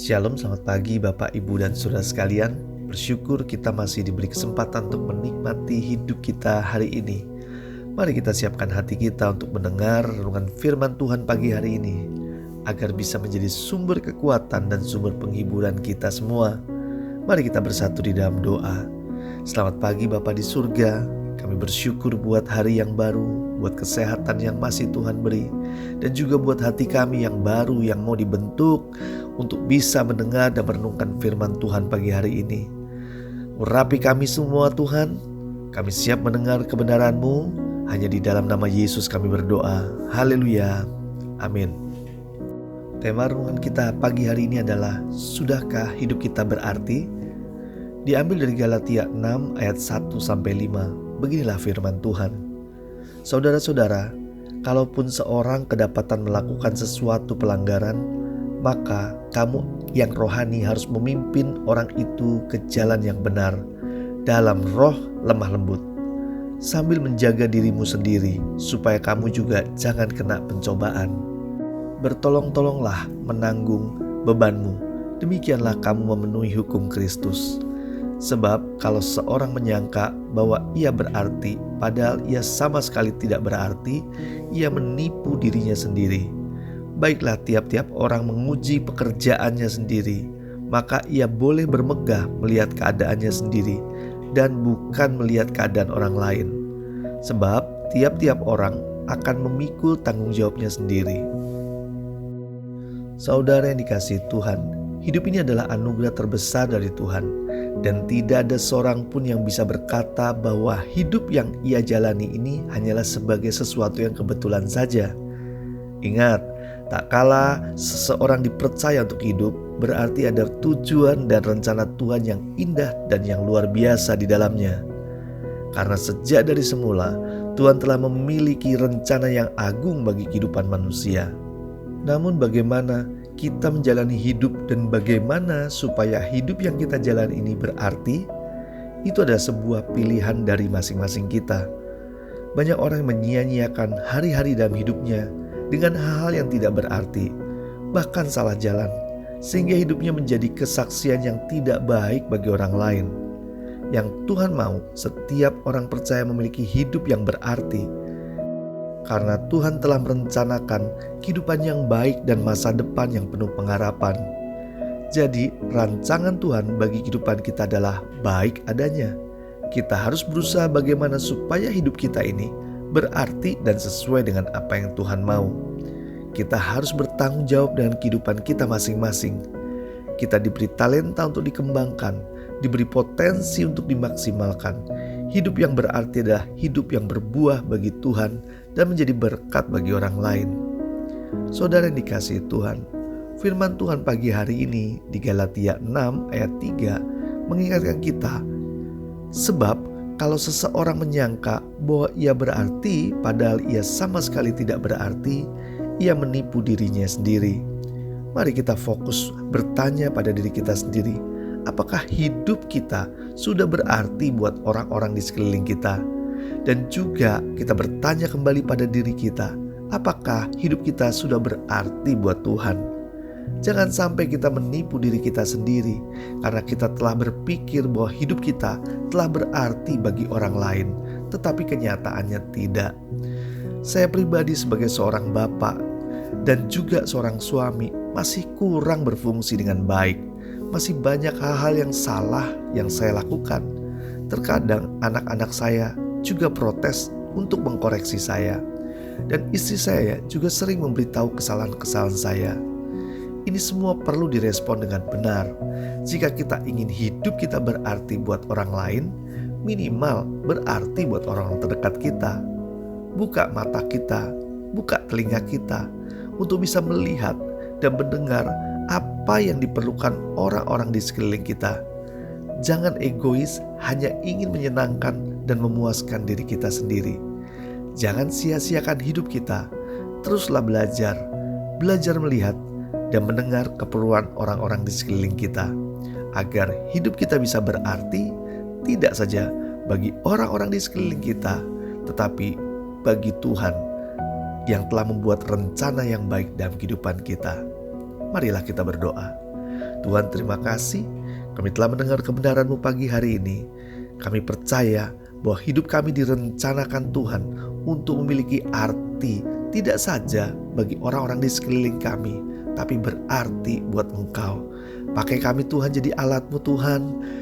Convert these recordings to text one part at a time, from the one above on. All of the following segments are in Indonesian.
Shalom, selamat pagi Bapak, Ibu, dan Saudara sekalian. Bersyukur kita masih diberi kesempatan untuk menikmati hidup kita hari ini. Mari kita siapkan hati kita untuk mendengar renungan firman Tuhan pagi hari ini, agar bisa menjadi sumber kekuatan dan sumber penghiburan kita semua. Mari kita bersatu di dalam doa. Selamat pagi Bapa di surga, kami bersyukur buat hari yang baru, buat kesehatan yang masih Tuhan beri, dan juga buat hati kami yang baru yang mau dibentuk untuk bisa mendengar dan merenungkan firman Tuhan pagi hari ini. Urapi kami semua Tuhan, kami siap mendengar kebenaran-Mu. Hanya di dalam nama Yesus kami berdoa. Haleluya. Amin. Tema renungan kita pagi hari ini adalah sudahkah hidup kita berarti? Diambil dari Galatia 6 ayat 1-5. Beginilah firman Tuhan. Saudara-saudara, kalaupun seorang kedapatan melakukan sesuatu pelanggaran, maka kamu yang rohani harus memimpin orang itu ke jalan yang benar dalam roh lemah lembut, sambil menjaga dirimu sendiri supaya kamu juga jangan kena pencobaan. Bertolong-tolonglah menanggung bebanmu, demikianlah kamu memenuhi hukum Kristus. Sebab kalau seorang menyangka bahwa ia berarti padahal ia sama sekali tidak berarti, ia menipu dirinya sendiri. Baiklah, tiap-tiap orang menguji pekerjaannya sendiri, maka ia boleh bermegah melihat keadaannya sendiri dan bukan melihat keadaan orang lain. Sebab tiap-tiap orang akan memikul tanggung jawabnya sendiri. Saudara yang dikasihi Tuhan, hidup ini adalah anugerah terbesar dari Tuhan, dan tidak ada seorang pun yang bisa berkata bahwa hidup yang ia jalani ini hanyalah sebagai sesuatu yang kebetulan saja. Ingat, tak kala seseorang dipercaya untuk hidup, berarti ada tujuan dan rencana Tuhan yang indah dan yang luar biasa di dalamnya. Karena sejak dari semula, Tuhan telah memiliki rencana yang agung bagi kehidupan manusia. Namun bagaimana kita menjalani hidup dan bagaimana supaya hidup yang kita jalani ini berarti, itu adalah sebuah pilihan dari masing-masing kita. Banyak orang yang menyia-nyiakan hari-hari dalam hidupnya dengan hal-hal yang tidak berarti, bahkan salah jalan, sehingga hidupnya menjadi kesaksian yang tidak baik bagi orang lain. Yang Tuhan mau setiap orang percaya memiliki hidup yang berarti, karena Tuhan telah merencanakan kehidupan yang baik dan masa depan yang penuh pengharapan. Jadi rancangan Tuhan bagi kehidupan kita adalah baik adanya. Kita harus berusaha bagaimana supaya hidup kita ini berarti dan sesuai dengan apa yang Tuhan mau. Kita harus bertanggung jawab dengan kehidupan kita masing-masing. Kita diberi talenta untuk dikembangkan, diberi potensi untuk dimaksimalkan. Hidup yang berarti adalah hidup yang berbuah bagi Tuhan dan menjadi berkat bagi orang lain. Saudara yang dikasihi Tuhan, firman Tuhan pagi hari ini di Galatia 6 ayat 3 mengingatkan kita, sebab kalau seseorang menyangka bahwa ia berarti padahal ia sama sekali tidak berarti, ia menipu dirinya sendiri. Mari kita fokus bertanya pada diri kita sendiri, apakah hidup kita sudah berarti buat orang-orang di sekeliling kita? Dan juga kita bertanya kembali pada diri kita, apakah hidup kita sudah berarti buat Tuhan? Jangan sampai kita menipu diri kita sendiri karena kita telah berpikir bahwa hidup kita telah berarti bagi orang lain, tetapi kenyataannya tidak. Saya pribadi sebagai seorang bapak dan juga seorang suami masih kurang berfungsi dengan baik. Masih banyak hal-hal yang salah yang saya lakukan. Terkadang anak-anak saya juga protes untuk mengkoreksi saya. Dan istri saya juga sering memberitahu kesalahan-kesalahan saya. Ini semua perlu direspon dengan benar. Jika kita ingin hidup kita berarti buat orang lain, minimal berarti buat orang terdekat kita. Buka mata kita, buka telinga kita untuk bisa melihat dan mendengar apa yang diperlukan orang-orang di sekeliling kita. Jangan egois hanya ingin menyenangkan dan memuaskan diri kita sendiri. Jangan sia-siakan hidup kita. Teruslah belajar melihat dan mendengar keperluan orang-orang di sekeliling kita, agar hidup kita bisa berarti tidak saja bagi orang-orang di sekeliling kita, tetapi bagi Tuhan yang telah membuat rencana yang baik dalam kehidupan kita. Marilah kita berdoa. Tuhan, terima kasih kami telah mendengar kebenaran-Mu pagi hari ini. Kami percaya bahwa hidup kami direncanakan Tuhan untuk memiliki arti tidak saja bagi orang-orang di sekeliling kami, tapi berarti buat Engkau. Pakai kami Tuhan jadi alat-Mu Tuhan,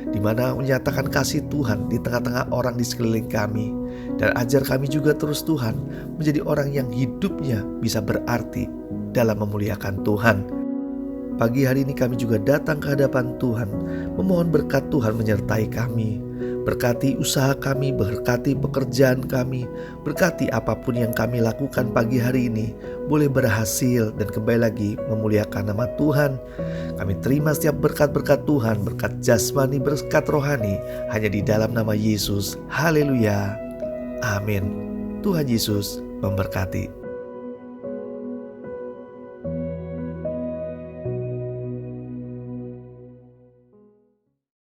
di mana menyatakan kasih Tuhan di tengah-tengah orang di sekeliling kami. Dan ajar kami juga terus Tuhan menjadi orang yang hidupnya bisa berarti dalam memuliakan Tuhan. Pagi hari ini kami juga datang ke hadapan Tuhan, memohon berkat Tuhan menyertai kami. Berkati usaha kami, berkati pekerjaan kami, berkati apapun yang kami lakukan pagi hari ini boleh berhasil dan kembali lagi memuliakan nama Tuhan. Kami terima setiap berkat-berkat Tuhan, berkat jasmani, berkat rohani, hanya di dalam nama Yesus. Haleluya. Amin. Tuhan Yesus memberkati.